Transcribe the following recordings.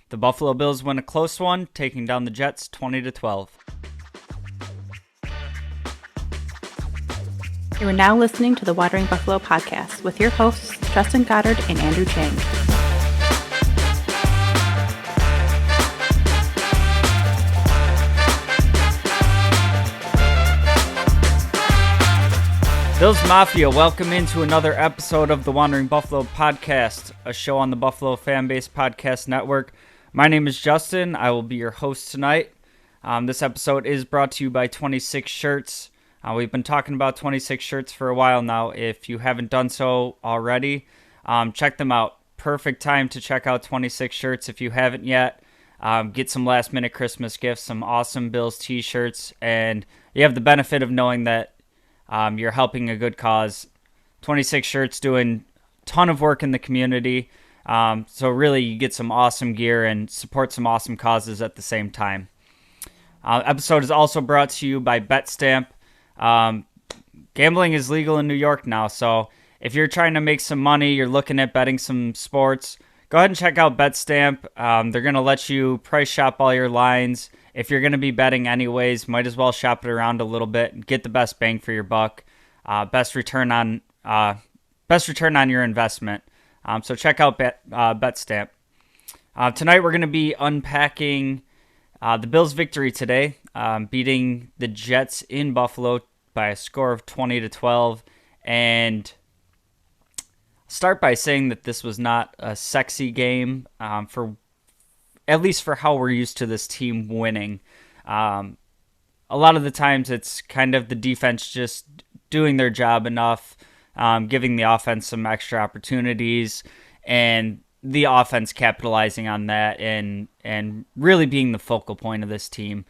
The Buffalo Bills win a close one, taking down the Jets 20-12. You are now listening to the Watering Buffalo podcast with your hosts, Justin Goddard and Andrew Chang. Bills Mafia, welcome into another episode of the Wandering Buffalo podcast, a show on the Buffalo FAMBase podcast network. My name is Justin. I will be your host tonight. This episode is brought to you by 26 Shirts. We've been talking about 26 Shirts for a while now. If you haven't done so already, check them out. Perfect time to check out 26 Shirts if you haven't yet. Get some last-minute Christmas gifts, some awesome Bills t-shirts, and you have the benefit of knowing that you're helping a good cause. 26 Shirts doing a ton of work in the community. So really you get some awesome gear and support some awesome causes at the same time. Episode is also brought to you by BetStamp. Gambling is legal in New York now. So if you're trying to make some money, you're looking at betting some sports, go ahead and check out BetStamp. They're going to let you price shop all your lines. If you're going to be betting anyways, might as well shop it around a little bit and get the best bang for your buck. Best return on your investment. So check out BetStamp. Tonight we're going to be unpacking the Bills' victory today, beating the Jets in Buffalo by a score of 20-12. And start by saying that this was not a sexy game at least for how we're used to this team winning. A lot of the times it's kind of the defense just doing their job enough, giving the offense some extra opportunities, and the offense capitalizing on that and really being the focal point of this team.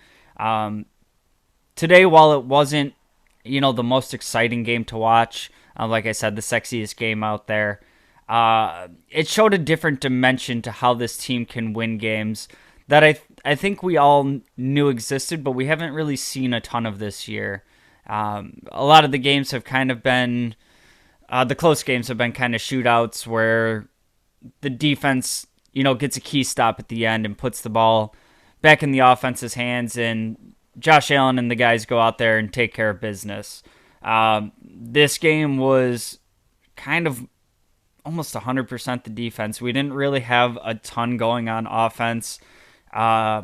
Today, while it wasn't, the most exciting game to watch, like I said, the sexiest game out there, it showed a different dimension to how this team can win games that I think we all knew existed, but we haven't really seen a ton of this year. A lot of the games have kind of been, the close games have been kind of shootouts where the defense, gets a key stop at the end and puts the ball back in the offense's hands, and Josh Allen and the guys go out there and take care of business. This game was kind of almost 100% the defense. We didn't really have a ton going on offense. I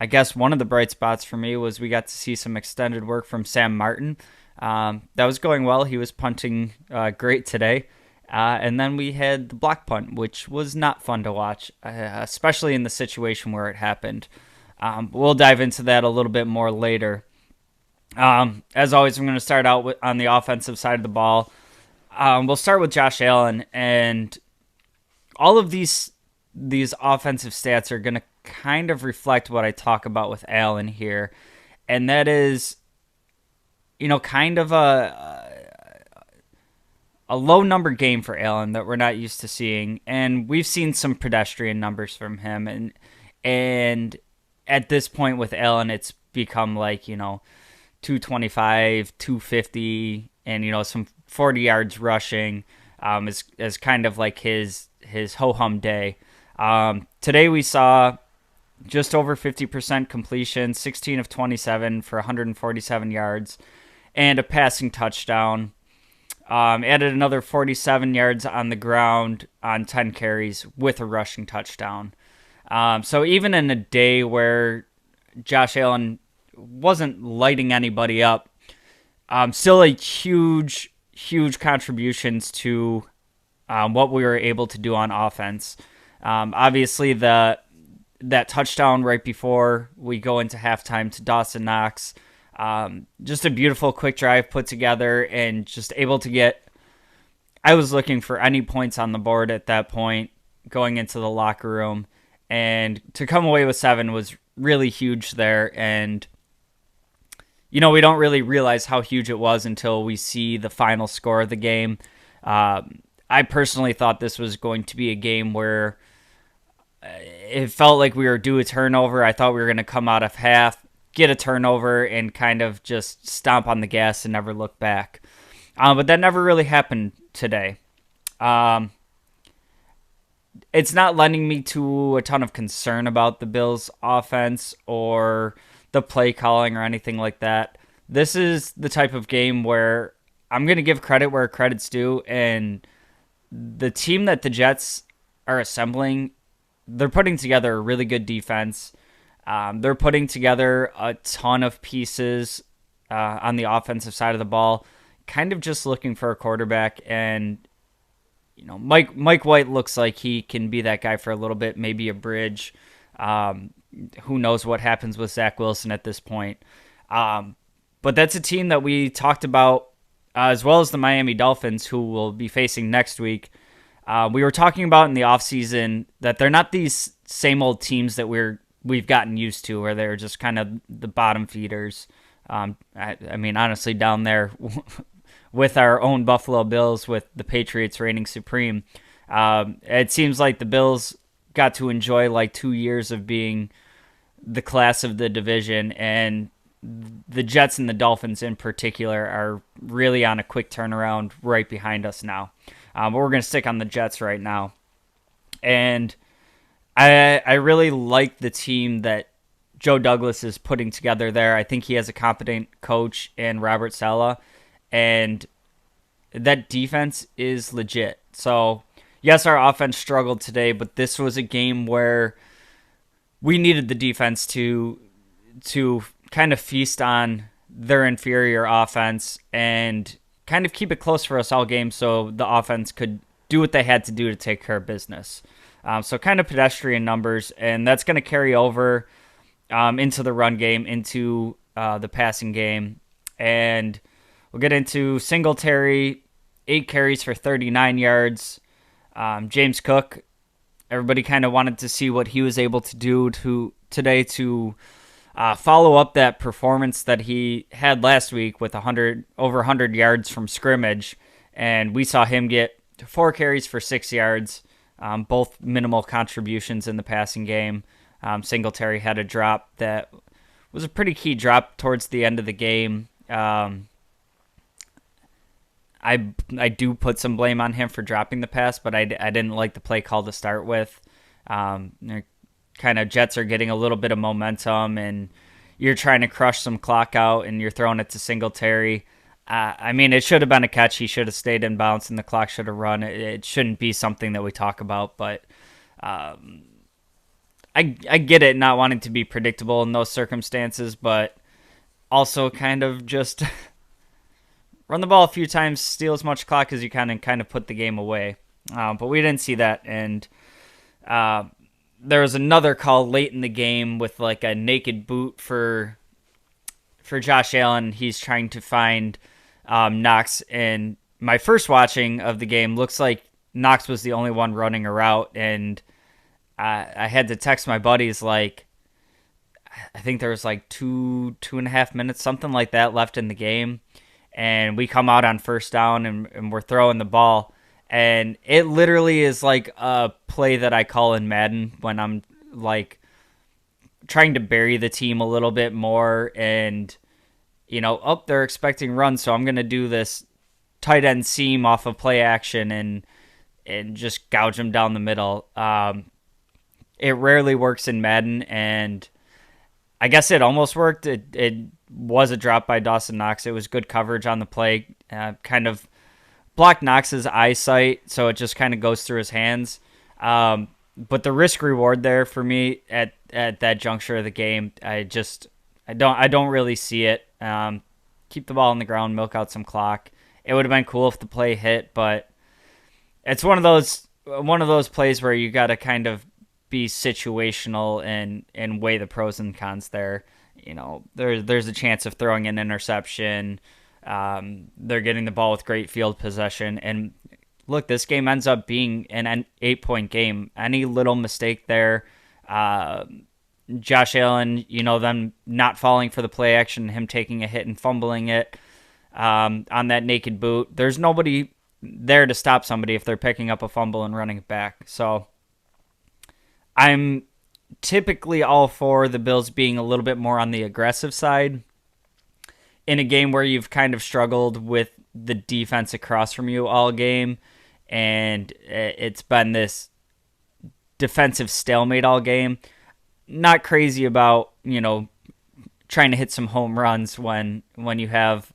guess one of the bright spots for me was we got to see some extended work from Sam Martin. That was going well. He was punting great today. And then we had the block punt, which was not fun to watch, especially in the situation where it happened. We'll dive into that a little bit more later. As always, I'm going to start out on the offensive side of the ball. We'll start with Josh Allen, and all of these offensive stats are going to kind of reflect what I talk about with Allen here, and that is, kind of a low number game for Allen that we're not used to seeing, and we've seen some pedestrian numbers from him, and at this point with Allen, it's become like 225, 250, and some 40 yards rushing is kind of like his ho-hum day. Today we saw just over 50% completion, 16 of 27 for 147 yards, and a passing touchdown. Added another 47 yards on the ground on 10 carries with a rushing touchdown. So even in a day where Josh Allen wasn't lighting anybody up, still a huge contributions to what we were able to do on offense. Obviously, that touchdown right before we go into halftime to Dawson Knox, just a beautiful quick drive put together and just able to get, I was looking for any points on the board at that point going into the locker room, and to come away with 7 was really huge there. And we don't really realize how huge it was until we see the final score of the game. I personally thought this was going to be a game where it felt like we were due a turnover. I thought we were going to come out of half, get a turnover, and kind of just stomp on the gas and never look back. But that never really happened today. it's not lending me to a ton of concern about the Bills' offense or the play calling or anything like that. This is the type of game where I'm going to give credit where credit's due, and the team that the Jets are assembling, they're putting together a really good defense. They're putting together a ton of pieces on the offensive side of the ball, kind of just looking for a quarterback. And Mike White looks like he can be that guy for a little bit, maybe a bridge. Who knows what happens with Zach Wilson at this point. But that's a team that we talked about, as well as the Miami Dolphins, who will be facing next week. We were talking about in the offseason that they're not these same old teams that we've gotten used to, where they're just kind of the bottom feeders. I mean, honestly, down there with our own Buffalo Bills, with the Patriots reigning supreme, it seems like the Bills got to enjoy like 2 years of being the class of the division, and the Jets and the Dolphins in particular are really on a quick turnaround right behind us now. But we're going to stick on the Jets right now. And I really like the team that Joe Douglas is putting together there. I think he has a competent coach in Robert Saleh, and that defense is legit. So, yes, our offense struggled today, but this was a game where we needed the defense to kind of feast on their inferior offense and kind of keep it close for us all game so the offense could do what they had to do to take care of business. So kind of pedestrian numbers, and that's going to carry over into the run game, into the passing game. And we'll get into Singletary, 8 carries for 39 yards. James Cook, everybody kind of wanted to see what he was able to do today to follow up that performance that he had last week with over 100 yards from scrimmage. And we saw him get 4 carries for 6 yards, both minimal contributions in the passing game. Singletary had a drop that was a pretty key drop towards the end of the game. I do put some blame on him for dropping the pass, but I didn't like the play call to start with. Kind of Jets are getting a little bit of momentum, and you're trying to crush some clock out, and you're throwing it to Singletary. I mean, it should have been a catch. He should have stayed in bounds, and the clock should have run. It shouldn't be something that we talk about, but I get it, not wanting to be predictable in those circumstances, but also kind of just run the ball a few times, steal as much clock as you can, and kind of put the game away. But we didn't see that, and there was another call late in the game with like a naked boot for Josh Allen. He's trying to find Knox, and my first watching of the game looks like Knox was the only one running a route, and I had to text my buddies like, I think there was like two and a half minutes, something like that, left in the game, and we come out on first down and we're throwing the ball. And it literally is like a play that I call in Madden when I'm like trying to bury the team a little bit more, and they're expecting runs, so I'm gonna do this tight end seam off of play action and just gouge them down the middle. It rarely works in Madden, and I guess it almost worked. It was a drop by Dawson Knox. It was good coverage on the play, kind of blocked Knox's eyesight, so it just kind of goes through his hands. But the risk reward there for me at that juncture of the game, I don't really see it. Keep the ball on the ground, milk out some clock. It would have been cool if the play hit, but it's one of those plays where you got to kind of be situational and weigh the pros and cons there. There's a chance of throwing an interception. They're getting the ball with great field possession. And look, this game ends up being an 8-point game. Any little mistake there, Josh Allen, them not falling for the play action, him taking a hit and fumbling it on that naked boot. There's nobody there to stop somebody if they're picking up a fumble and running it back. So I'm typically all for the Bills being a little bit more on the aggressive side in a game where you've kind of struggled with the defense across from you all game, and it's been this defensive stalemate all game. Not crazy about, trying to hit some home runs when you have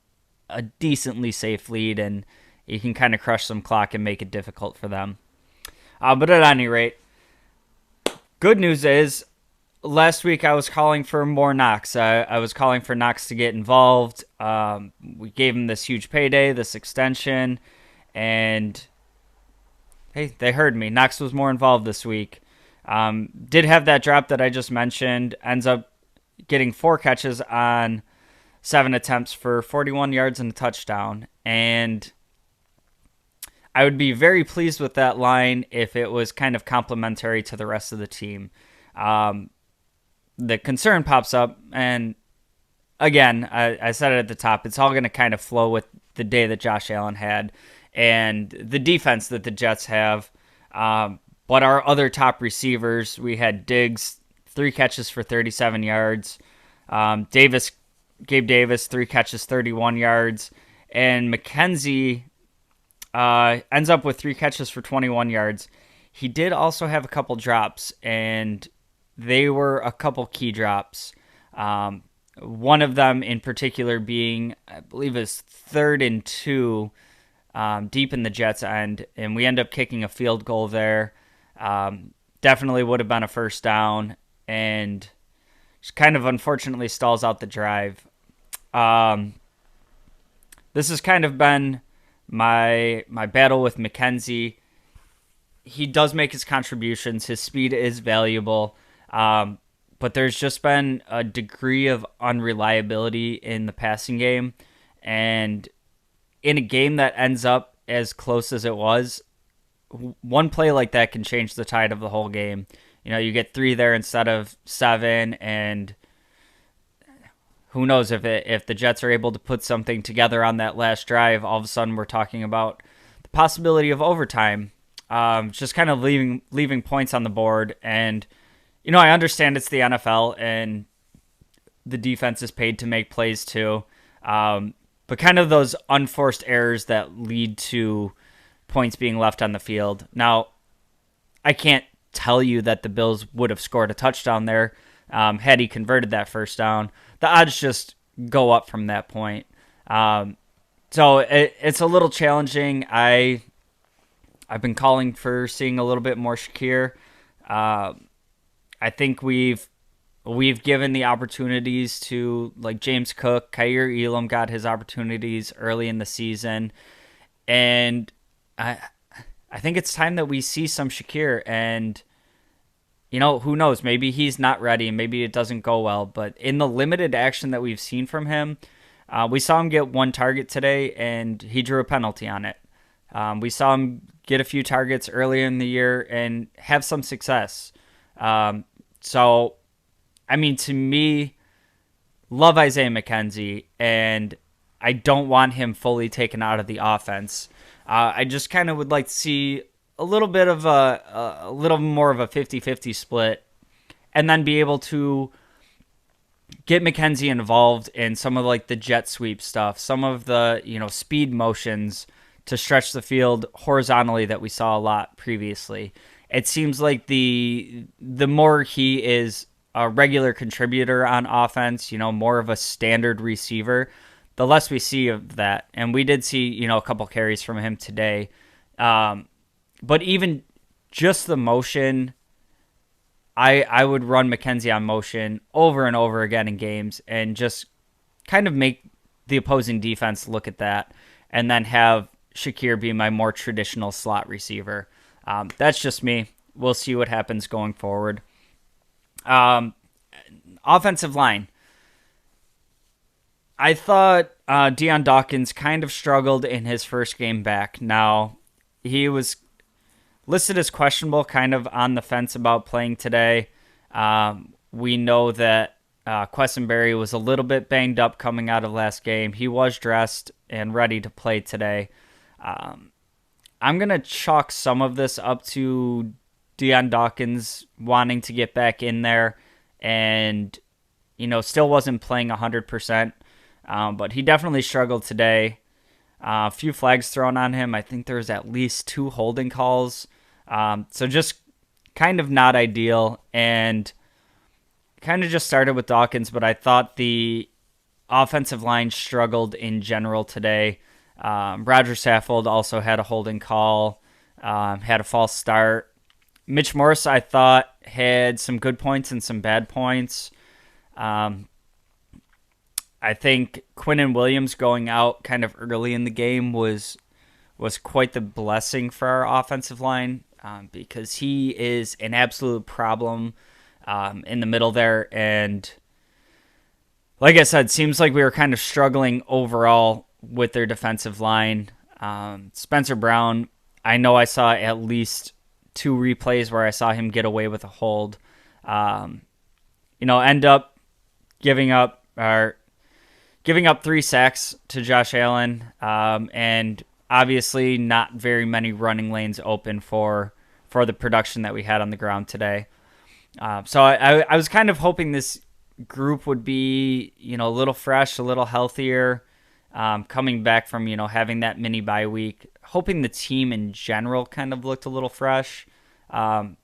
a decently safe lead and you can kind of crush some clock and make it difficult for them. But at any rate, good news is last week I was calling for more Knox. I was calling for Knox to get involved. We gave him this huge payday, this extension, and hey, they heard me. Knox was more involved this week. Did have that drop that I just mentioned. Ends up getting 4 catches on 7 attempts for 41 yards and a touchdown. And I would be very pleased with that line if it was kind of complementary to the rest of the team. The concern pops up, and again, I said it at the top, it's all going to kind of flow with the day that Josh Allen had and the defense that the Jets have. But our other top receivers, we had Diggs, 3 catches for 37 yards. Gabe Davis, 3 catches, 31 yards. And McKenzie ends up with 3 catches for 21 yards. He did also have a couple drops, and they were a couple key drops. One of them in particular being, I believe, is 3rd and 2 deep in the Jets' end, and we end up kicking a field goal there. Definitely would have been a first down, and just kind of unfortunately stalls out the drive. This has kind of been my battle with McKenzie. He does make his contributions. His speed is valuable, but there's just been a degree of unreliability in the passing game, and in a game that ends up as close as it was, one play like that can change the tide of the whole game. You get 3 there instead of 7, and who knows if the Jets are able to put something together on that last drive, all of a sudden we're talking about the possibility of overtime. Just kind of leaving points on the board. And, I understand it's the NFL and the defense is paid to make plays too. But kind of those unforced errors that lead to points being left on the field. Now, I can't tell you that the Bills would have scored a touchdown there had he converted that first down. The odds just go up from that point. So it's a little challenging. I've been calling for seeing a little bit more Shakir. I think we've given the opportunities to, like, James Cook. Kaiir Elam got his opportunities early in the season, and I think it's time that we see some Shakir. And who knows? Maybe he's not ready, and maybe it doesn't go well. But in the limited action that we've seen from him, we saw him get 1 target today, and he drew a penalty on it. We saw him get a few targets earlier in the year and have some success. So, I mean, to me, love Isaiah McKenzie, and I don't want him fully taken out of the offense. I just kind of would like to see a little bit of a little more of a 50-50 split, and then be able to get McKenzie involved in some of like the jet sweep stuff, some of the speed motions to stretch the field horizontally that we saw a lot previously. It seems like the more he is a regular contributor on offense, more of a standard receiver, the less we see of that. And we did see, a couple carries from him today. But even just the motion, I would run McKenzie on motion over and over again in games and just kind of make the opposing defense look at that, and then have Shakir be my more traditional slot receiver. That's just me. We'll see what happens going forward. Offensive line. I thought Deion Dawkins kind of struggled in his first game back. Now, he was listed as questionable, kind of on the fence about playing today. We know that Quessenberry was a little bit banged up coming out of last game. He was dressed and ready to play today. I'm going to chalk some of this up to Deion Dawkins wanting to get back in there and, still wasn't playing 100%. But he definitely struggled today. A few flags thrown on him. I think there was at least 2 holding calls. So just kind of not ideal, and kind of just started with Dawkins, but I thought the offensive line struggled in general today. Roger Saffold also had a holding call, had a false start. Mitch Morse, I thought, had some good points and some bad points. I think Quinnen Williams going out kind of early in the game was quite the blessing for our offensive line, because he is an absolute problem in the middle there. And like I said, seems like we were kind of struggling overall with their defensive line. Spencer Brown, I know I saw at least 2 replays where I saw him get away with a hold. End up giving up 3 sacks to Josh Allen, and obviously not very many running lanes open for the production that we had on the ground today. So I was kind of hoping this group would be, a little fresh, a little healthier, coming back from, having that mini bye week, hoping the team in general kind of looked a little fresh. The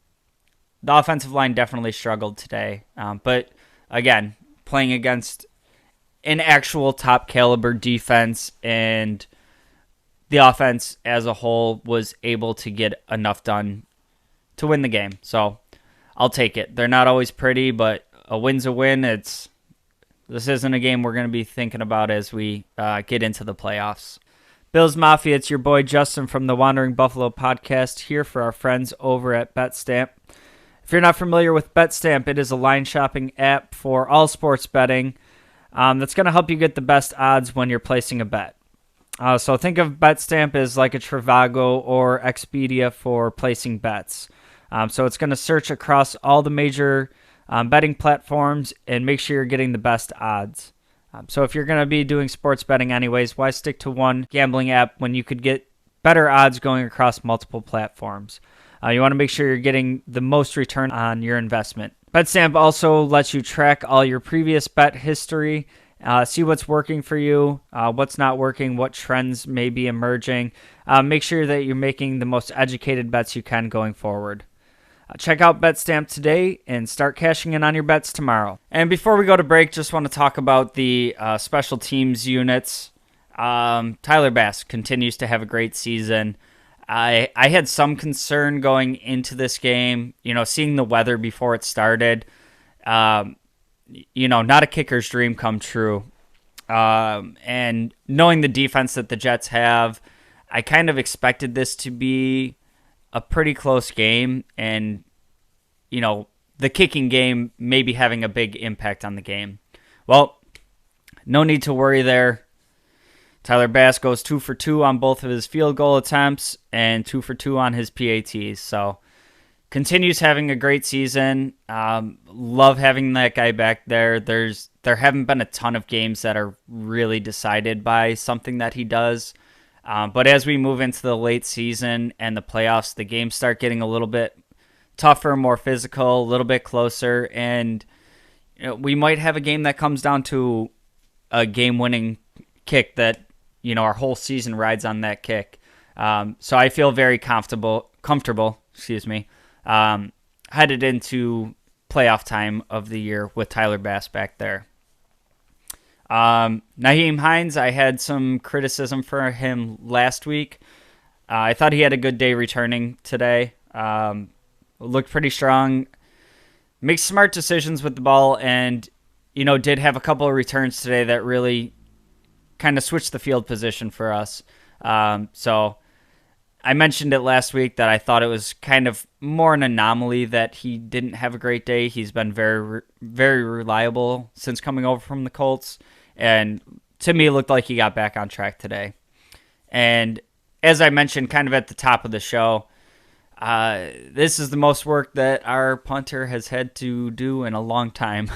offensive line definitely struggled today. But again, playing against an actual top caliber defense, and the offense as a whole was able to get enough done to win the game. So I'll take it. They're not always pretty, but a win's a win. This isn't a game we're going to be thinking about as we get into the playoffs. Bills Mafia, it's your boy Justin from the Wandering Buffalo podcast, here for our friends over at BetStamp. If you're not familiar with BetStamp, it is a line shopping app for all sports betting that's going to help you get the best odds when you're placing a bet. So think of BetStamp as like a Trivago or Expedia for placing bets. So it's going to search across all the major betting platforms and make sure you're getting the best odds. So if you're going to be doing sports betting anyways, why stick to one gambling app when you could get better odds going across multiple platforms? You want to make sure you're getting the most return on your investment. BetStamp also lets you track all your previous bet history, see what's working for you, what's not working, what trends may be emerging. Make sure that you're making the most educated bets you can going forward. Check out BetStamp today and start cashing in on your bets tomorrow. And before we go to break, just want to talk about the special teams units. Tyler Bass continues to have a great season. I had some concern going into this game, seeing the weather before it started. Not a kicker's dream come true. And knowing the defense that the Jets have, I kind of expected this to be a pretty close game, and the kicking game maybe having a big impact on the game. Well, no need to worry there. Tyler Bass goes 2 for 2 on both of his field goal attempts and 2 for 2 on his PATs. So continues having a great season. Love having that guy back there. There haven't been a ton of games that are really decided by something that he does. But as we move into the late season and the playoffs, the games start getting a little bit tougher, more physical, a little bit closer, and we might have a game that comes down to a game-winning kick that our whole season rides on that kick. So I feel very comfortable, headed into playoff time of the year with Tyler Bass back there. Nyheim Hines, I had some criticism for him last week. I thought he had a good day returning today. Looked pretty strong. Makes smart decisions with the ball, and did have a couple of returns today that really kind of switched the field position for us. So I mentioned it last week that I thought it was kind of more an anomaly that he didn't have a great day. He's been very, very reliable since coming over from the Colts. And to me, it looked like he got back on track today. And as I mentioned kind of at the top of the show, this is the most work that our punter has had to do in a long time.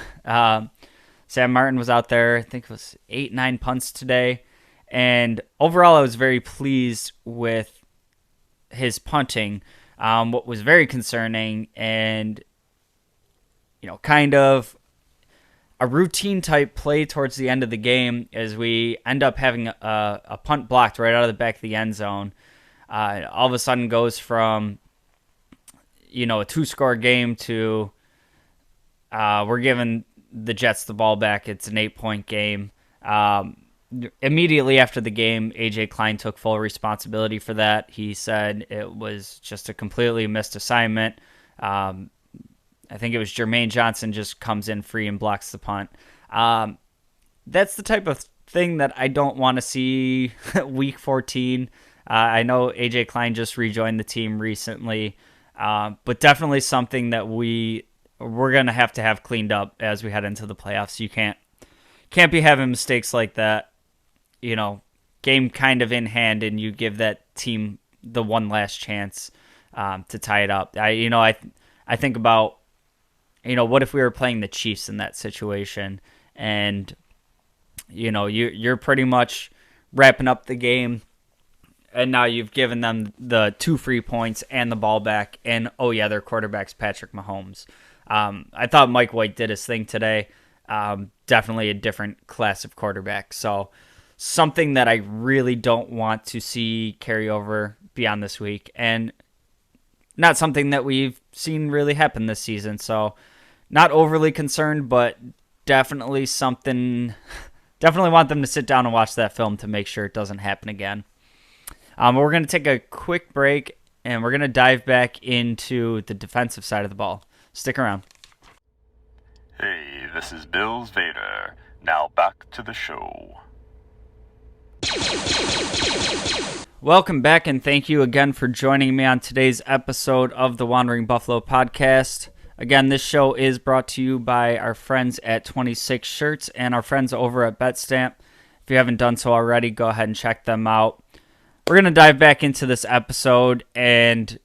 Sam Martin was out there, I think it was 8-9 punts today. And overall, I was very pleased with his punting. What was very concerning and, kind of a routine type play towards the end of the game as we end up having a punt blocked right out of the back of the end zone. All of a sudden goes from, a 2-score game to we're giving the Jets the ball back. It's an 8-point game. Immediately after the game, A.J. Klein took full responsibility for that. He said it was just a completely missed assignment. I think it was Jermaine Johnson just comes in free and blocks the punt. That's the type of thing that I don't want to see week 14. I know A.J. Klein just rejoined the team recently, but definitely something that we're going to have cleaned up as we head into the playoffs. You can't be having mistakes like that, game kind of in hand, and you give that team the one last chance to tie it up. I think about, what if we were playing the Chiefs in that situation, and you're pretty much wrapping up the game, and now you've given them the 2 free points and the ball back, and their quarterback's Patrick Mahomes. I thought Mike White did his thing today. Definitely a different class of quarterback. So something that I really don't want to see carry over beyond this week, and not something that we've seen really happen this season. So not overly concerned, but definitely something. Definitely want them to sit down and watch that film to make sure it doesn't happen again. We're going to take a quick break, and we're going to dive back into the defensive side of the ball. Stick around. Hey, this is Bills Vader. Now back to the show. Welcome back, and thank you again for joining me on today's episode of the Wandering Buffalo podcast. Again, this show is brought to you by our friends at 26 Shirts and our friends over at BetStamp. If you haven't done so already, go ahead and check them out. We're going to dive back into this episode, and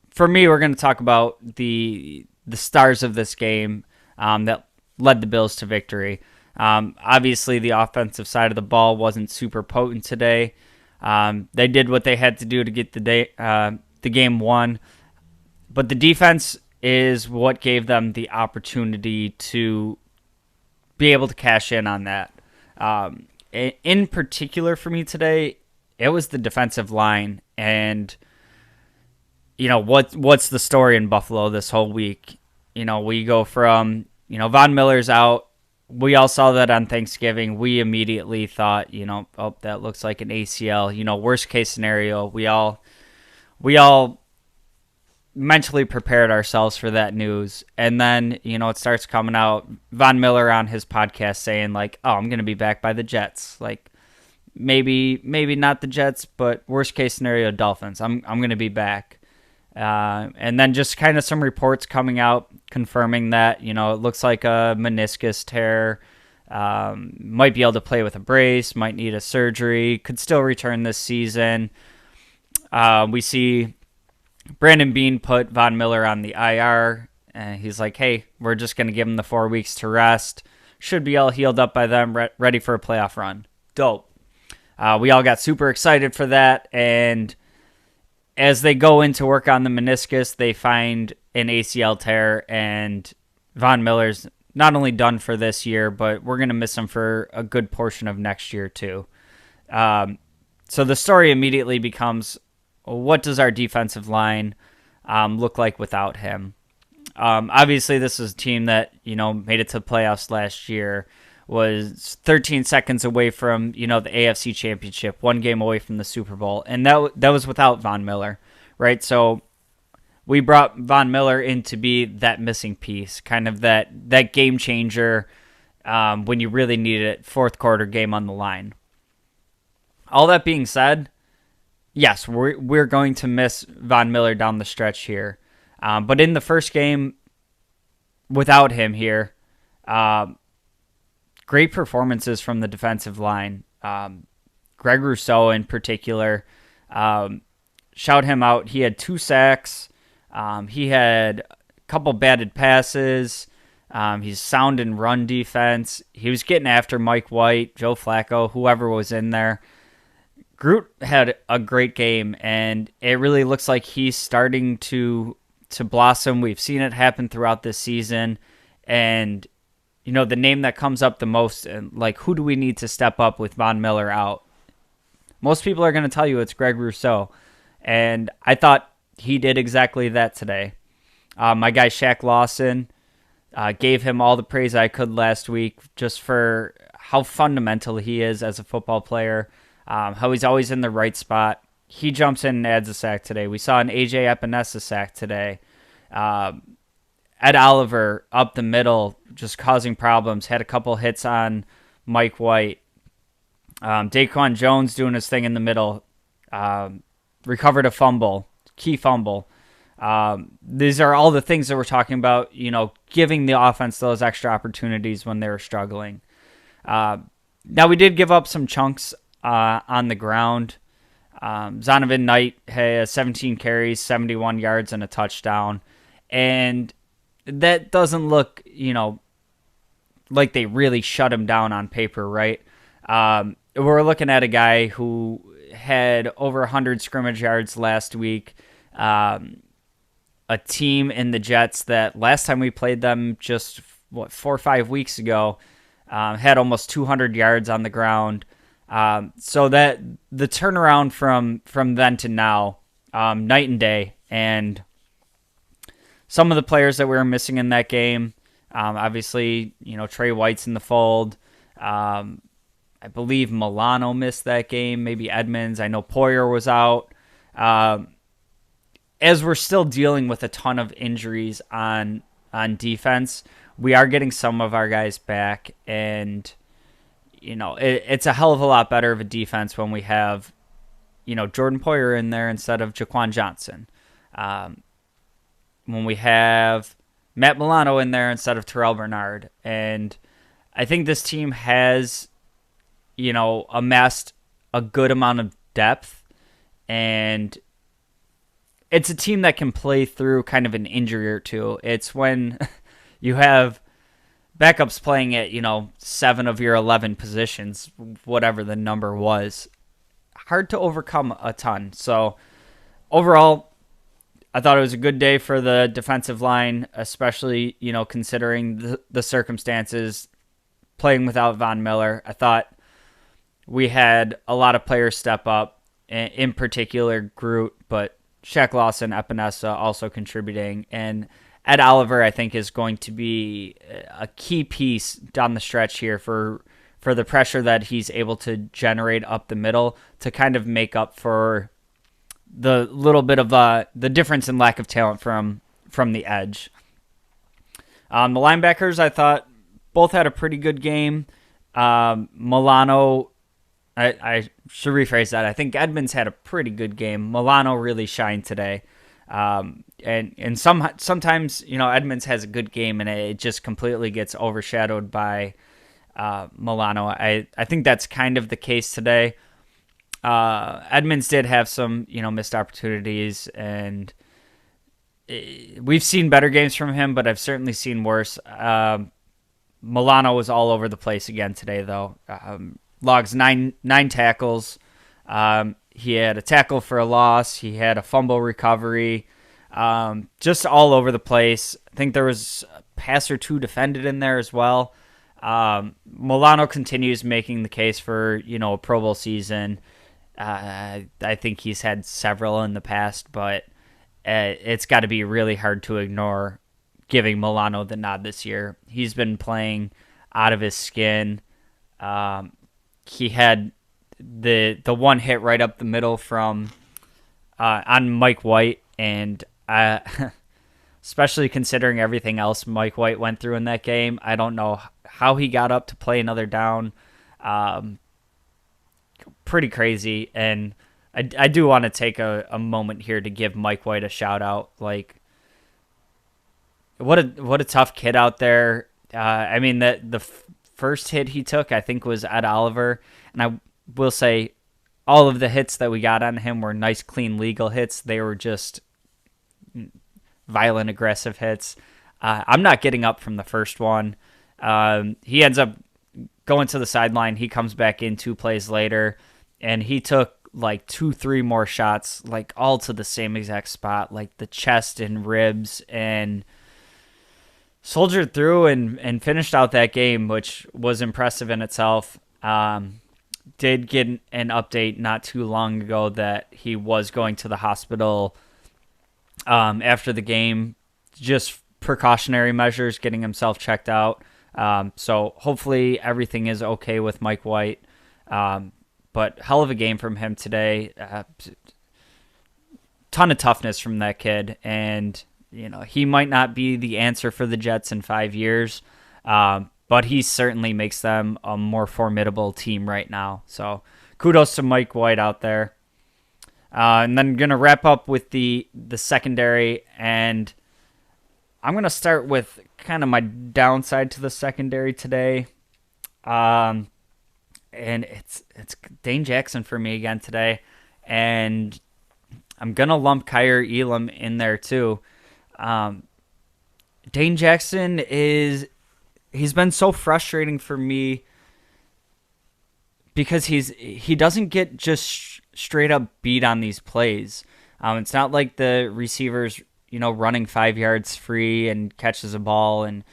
for me, we're going to talk about the stars of this game that led the Bills to victory. Obviously, the offensive side of the ball wasn't super potent today. They did what they had to do to get the game won, but the defense is what gave them the opportunity to be able to cash in on that. In particular for me today, it was the defensive line, and what's the story in Buffalo this whole week? We go from Von Miller's out. We all saw that on Thanksgiving. We immediately thought, that looks like an ACL. Worst case scenario. We all mentally prepared ourselves for that news, and then it starts coming out. Von Miller on his podcast saying I'm going to be back by the Jets. Maybe not the Jets, but worst case scenario, Dolphins. I'm going to be back. And then just kind of some reports coming out confirming that, it looks like a meniscus tear. Might be able to play with a brace, might need a surgery, could still return this season. We see Brandon Beane put Von Miller on the IR, and he's like, hey, we're just going to give him the 4 weeks to rest. Should be all healed up by then, ready for a playoff run. Dope. We all got super excited for that, and as they go in to work on the meniscus, they find an ACL tear, and Von Miller's not only done for this year, but we're going to miss him for a good portion of next year too. So the story immediately becomes, what does our defensive line look like without him? Obviously, this is a team that made it to playoffs last year, was 13 seconds away from the AFC Championship, 1 game away from the Super Bowl, and that was without Von Miller, right? So we brought Von Miller in to be that missing piece, kind of that game changer when you really needed it, fourth quarter game on the line. All that being said, yes, we're going to miss Von Miller down the stretch here. But in the first game, without him here, great performances from the defensive line. Greg Rousseau in particular, shout him out. He had 2 sacks. He had a couple batted passes. He's sound in run defense. He was getting after Mike White, Joe Flacco, whoever was in there. Groot had a great game, and it really looks like he's starting to blossom. We've seen it happen throughout this season, and the name that comes up the most, and who do we need to step up with Von Miller out? Most people are going to tell you it's Greg Rousseau, and I thought he did exactly that today. My guy Shaq Lawson, gave him all the praise I could last week just for how fundamental he is as a football player, how he's always in the right spot. He jumps in and adds a sack today. We saw an AJ Epinesa sack today. Ed Oliver up the middle, just causing problems. Had a couple hits on Mike White. Daquan Jones doing his thing in the middle. Recovered a fumble, key fumble. These are all the things that we're talking about, giving the offense those extra opportunities when they were struggling. Now, we did give up some chunks on the ground. Zonovan Knight has 17 carries, 71 yards, and a touchdown. And that doesn't look, like they really shut him down on paper, right? We're looking at a guy who had over 100 scrimmage yards last week. A team in the Jets that last time we played them just, 4 or 5 weeks ago, had almost 200 yards on the ground. So that the turnaround from then to now, night and day. And some of the players that we were missing in that game, obviously, Trey White's in the fold. I believe Milano missed that game, maybe Edmonds. I know Poyer was out. As we're still dealing with a ton of injuries on defense, we are getting some of our guys back, and it's a hell of a lot better of a defense when we have Jordan Poyer in there instead of Jaquan Johnson. When we have Matt Milano in there instead of Terrell Bernard, and I think this team has amassed a good amount of depth, and it's a team that can play through kind of an injury or two. It's when you have backups playing at, 7 of your 11 positions, whatever the number was. Hard to overcome a ton. So overall, I thought it was a good day for the defensive line, especially, considering the circumstances, playing without Von Miller. I thought we had a lot of players step up, in particular Groot, but Shaq Lawson, Epinesa also contributing. And Ed Oliver, I think, is going to be a key piece down the stretch here for the pressure that he's able to generate up the middle to kind of make up for the little bit of the difference in lack of talent from the edge. The linebackers, I thought, both had a pretty good game. Milano, I should rephrase that. I think Edmonds had a pretty good game. Milano really shined today. And sometimes, Edmonds has a good game and it just completely gets overshadowed by Milano. I think that's kind of the case today. Edmonds did have some, missed opportunities, and we've seen better games from him, but I've certainly seen worse. Milano was all over the place again today, though. Logs nine tackles. He had a tackle for a loss. He had a fumble recovery. Just all over the place. I think there was a pass or two defended in there as well. Milano continues making the case for, a Pro Bowl season. I think he's had several in the past, but it's got to be really hard to ignore giving Milano the nod this year. He's been playing out of his skin. He had the one hit right up the middle from on Mike White, and especially considering everything else Mike White went through in that game, I don't know how he got up to play another down. Pretty crazy, and I do want to take a moment here to give Mike White a shout out. Like, what a tough kid out there. I mean, the first hit he took, I think, was Ed Oliver, and I will say all of the hits that we got on him were nice, clean, legal hits. They were just violent, aggressive hits. I'm not getting up from the first one. He ends up going to the sideline. He comes back in 2 plays later, and he took like 2-3 more shots, like all to the same exact spot, like the chest and ribs, and soldiered through and finished out that game, which was impressive in itself. Did get an update not too long ago that he was going to the hospital after the game, just precautionary measures, getting himself checked out. So hopefully everything is okay with Mike White. But hell of a game from him today. Ton of toughness from that kid. And, he might not be the answer for the Jets in 5 years, but he certainly makes them a more formidable team right now. So kudos to Mike White out there. And then going to wrap up with the secondary, and I'm going to start with kind of my downside to the secondary today. And it's Dane Jackson for me again today. And I'm going to lump Kyer Elam in there too. Dane Jackson he's been so frustrating for me because he doesn't get just straight up beat on these plays. It's not like the receivers, running 5 yards free and catches a ball and,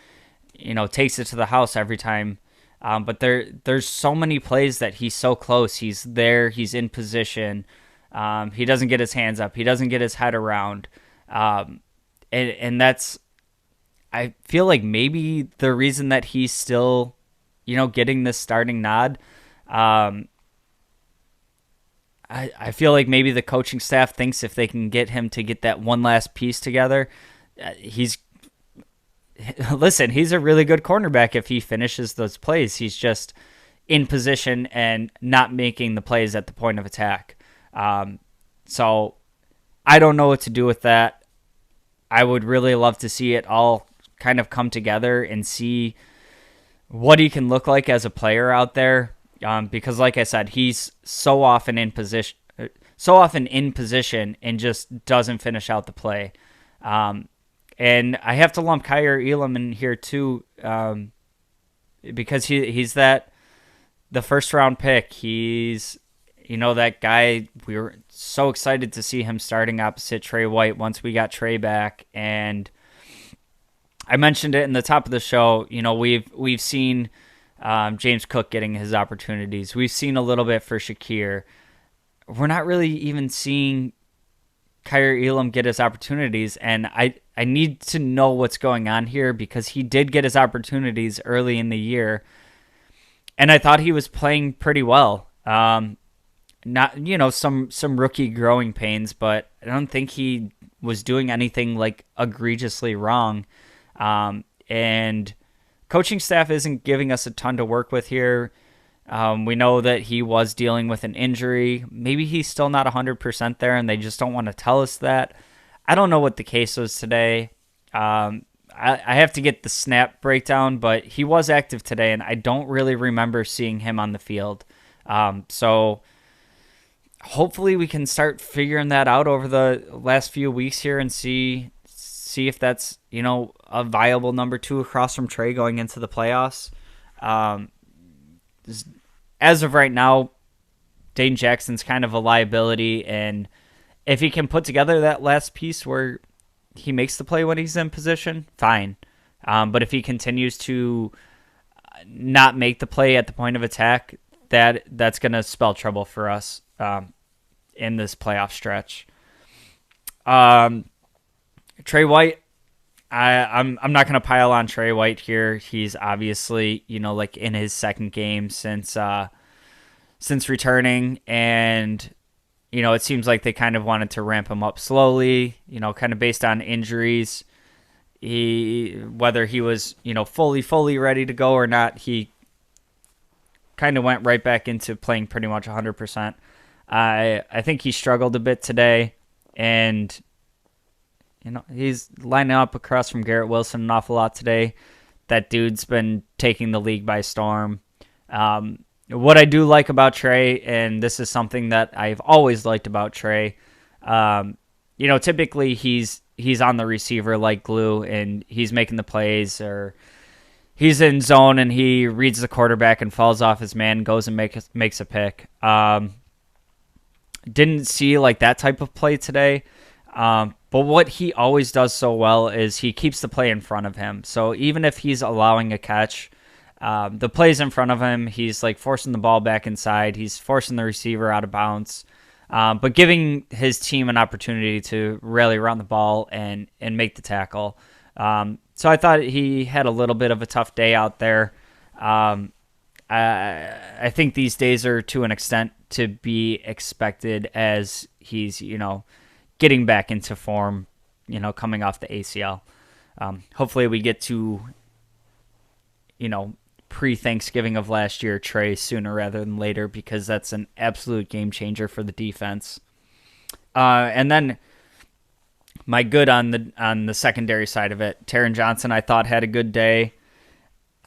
takes it to the house every time. But there's so many plays that he's so close. He's there. He's in position. He doesn't get his hands up. He doesn't get his head around. And that's, I feel like maybe the reason that he's still, getting this starting nod. I feel like maybe the coaching staff thinks if they can get him to get that one last piece together, he's a really good cornerback if he finishes those plays. He's just in position and not making the plays at the point of attack. So I don't know what to do with that. I would really love to see it all kind of come together and see what he can look like as a player out there. Because like I said, he's so often in position and just doesn't finish out the play. And I have to lump Kyer Elam in here too, because he's the first round pick. He's, that guy. We were so excited to see him starting opposite Trey White once we got Trey back. And I mentioned it in the top of the show. We've seen James Cook getting his opportunities. We've seen a little bit for Shakir. We're not really even seeing Kyer Elam get his opportunities, and I need to know what's going on here because he did get his opportunities early in the year, and I thought he was playing pretty well. Not some rookie growing pains, but I don't think he was doing anything like egregiously wrong. And coaching staff isn't giving us a ton to work with here. We know that he was dealing with an injury. Maybe he's still not 100% there, and they just don't want to tell us that. I don't know what the case was today. I have to get the snap breakdown, but he was active today, and I don't really remember seeing him on the field. So hopefully we can start figuring that out over the last few weeks here and see if that's, a viable number 2 across from Trey going into the playoffs. As of right now, Dane Jackson's kind of a liability, and if he can put together that last piece where he makes the play when he's in position, fine. But if he continues to not make the play at the point of attack, that's going to spell trouble for us in this playoff stretch. Trey White, I'm not going to pile on Trey White here. He's obviously, like in his second game since returning, and it seems like they kind of wanted to ramp him up slowly, kind of based on injuries. Whether he was, fully ready to go or not, he kind of went right back into playing pretty much 100%. I think he struggled a bit today, and he's lining up across from Garrett Wilson an awful lot today. That dude's been taking the league by storm. What I do like about Trey, and this is something that I've always liked about Trey, typically he's on the receiver like glue, and he's making the plays, or he's in zone and he reads the quarterback and falls off his man, goes and makes a pick. Didn't see like that type of play today. But what he always does so well is he keeps the play in front of him. So even if he's allowing a catch, the play's in front of him. He's like forcing the ball back inside. He's forcing the receiver out of bounds, but giving his team an opportunity to rally around the ball and make the tackle. So I thought he had a little bit of a tough day out there. I think these days are to an extent to be expected as he's, getting back into form, coming off the ACL. Hopefully we get to, pre-Thanksgiving of last year Trey sooner rather than later, because that's an absolute game changer for the defense. And then my good on the secondary side of it, Taron Johnson, I thought had a good day.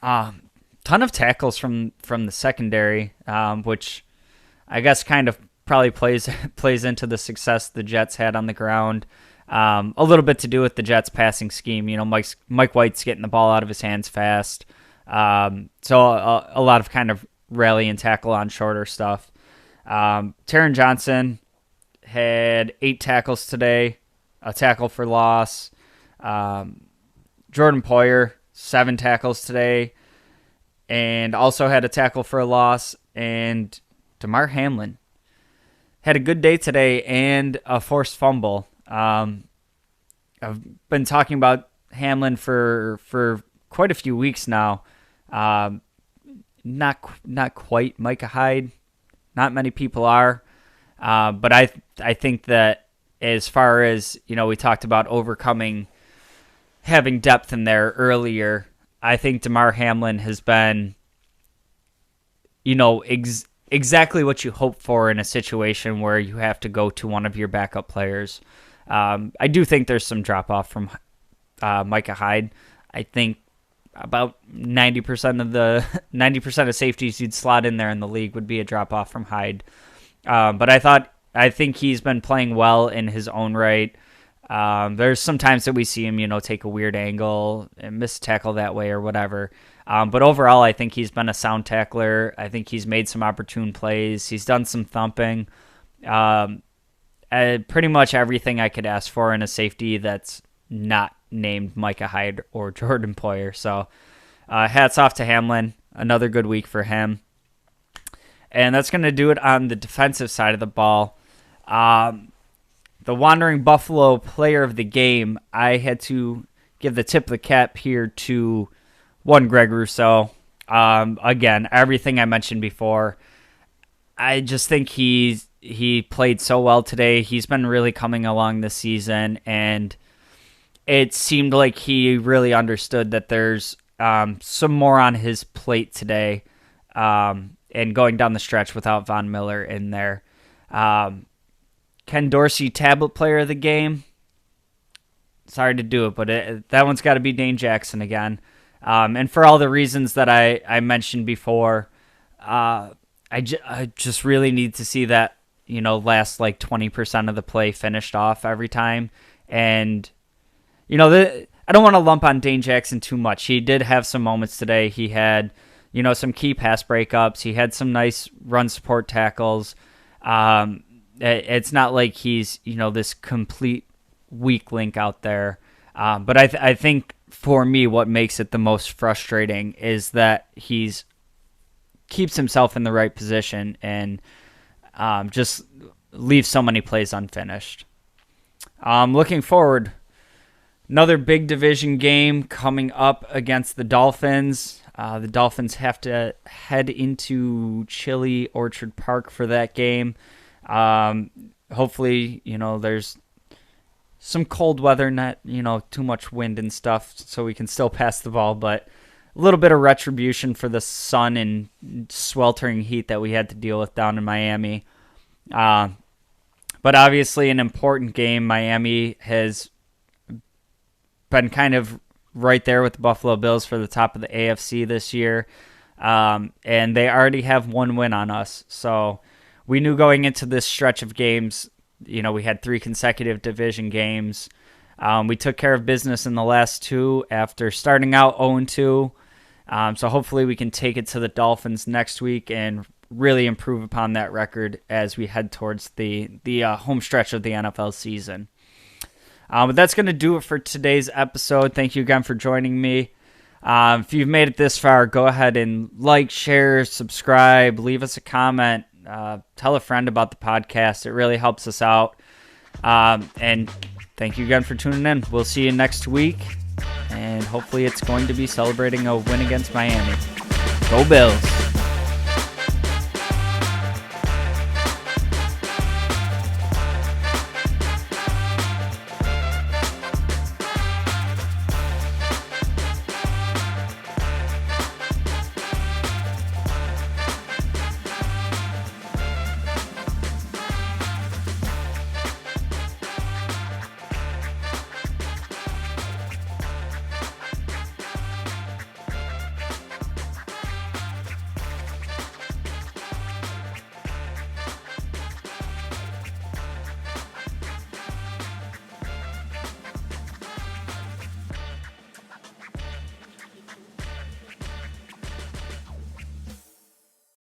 Ton of tackles from the secondary, which I guess kind of probably plays into the success the Jets had on the ground. A little bit to do with the Jets' passing scheme. Mike White's getting the ball out of his hands fast. So a lot of kind of rally and tackle on shorter stuff. Taron Johnson had 8 tackles today, a tackle for loss. Jordan Poyer, 7 tackles today, and also had a tackle for a loss. And Damar Hamlin had a good day today and a forced fumble. I've been talking about Hamlin for quite a few weeks now. Not quite Micah Hyde. Not many people are. But I think that as far as, we talked about overcoming having depth in there earlier, I think Damar Hamlin has been, exactly what you hope for in a situation where you have to go to one of your backup players. I do think there's some drop-off from Micah Hyde. I think about 90% of safeties you'd slot in there in the league would be a drop-off from Hyde. But I think he's been playing well in his own right. There's some times that we see him, take a weird angle and miss a tackle that way or whatever. But overall, I think he's been a sound tackler. I think he's made some opportune plays. He's done some thumping. Pretty much everything I could ask for in a safety that's not named Micah Hyde or Jordan Poyer. So hats off to Hamlin. Another good week for him. And that's going to do it on the defensive side of the ball. The Wandering Buffalo player of the game, I had to give the tip of the cap here to one Greg Rousseau. Again, everything I mentioned before. I just think he played so well today. He's been really coming along this season, and it seemed like he really understood that there's some more on his plate today, and going down the stretch without Von Miller in there. Ken Dorsey, tablet player of the game. Sorry to do it, but that one's got to be Dane Jackson again. And for all the reasons that I mentioned before, I just really need to see that, last like 20% of the play finished off every time. And, I don't want to lump on Dane Jackson too much. He did have some moments today. He had, some key pass breakups. He had some nice run support tackles. It's not like he's, this complete weak link out there. But I think for me, what makes it the most frustrating is that he's keeps himself in the right position and just leaves so many plays unfinished. Looking forward, another big division game coming up against the Dolphins. The Dolphins have to head into chilly Orchard Park for that game. Hopefully, there's some cold weather, not, too much wind and stuff, so we can still pass the ball, but a little bit of retribution for the sun and sweltering heat that we had to deal with down in Miami. But obviously an important game. Miami has been kind of right there with the Buffalo Bills for the top of the AFC this year. And they already have one win on us. So we knew going into this stretch of games, we had 3 consecutive division games. We took care of business in the last 2 after starting out 0-2. So hopefully we can take it to the Dolphins next week and really improve upon that record as we head towards the home stretch of the NFL season. But that's going to do it for today's episode. Thank you again for joining me. If you've made it this far, go ahead and like, share, subscribe, leave us a comment, tell a friend about the podcast. It really helps us out. And thank you again for tuning in. We'll see you next week. and hopefully it's going to be celebrating a win against Miami. Go Bills!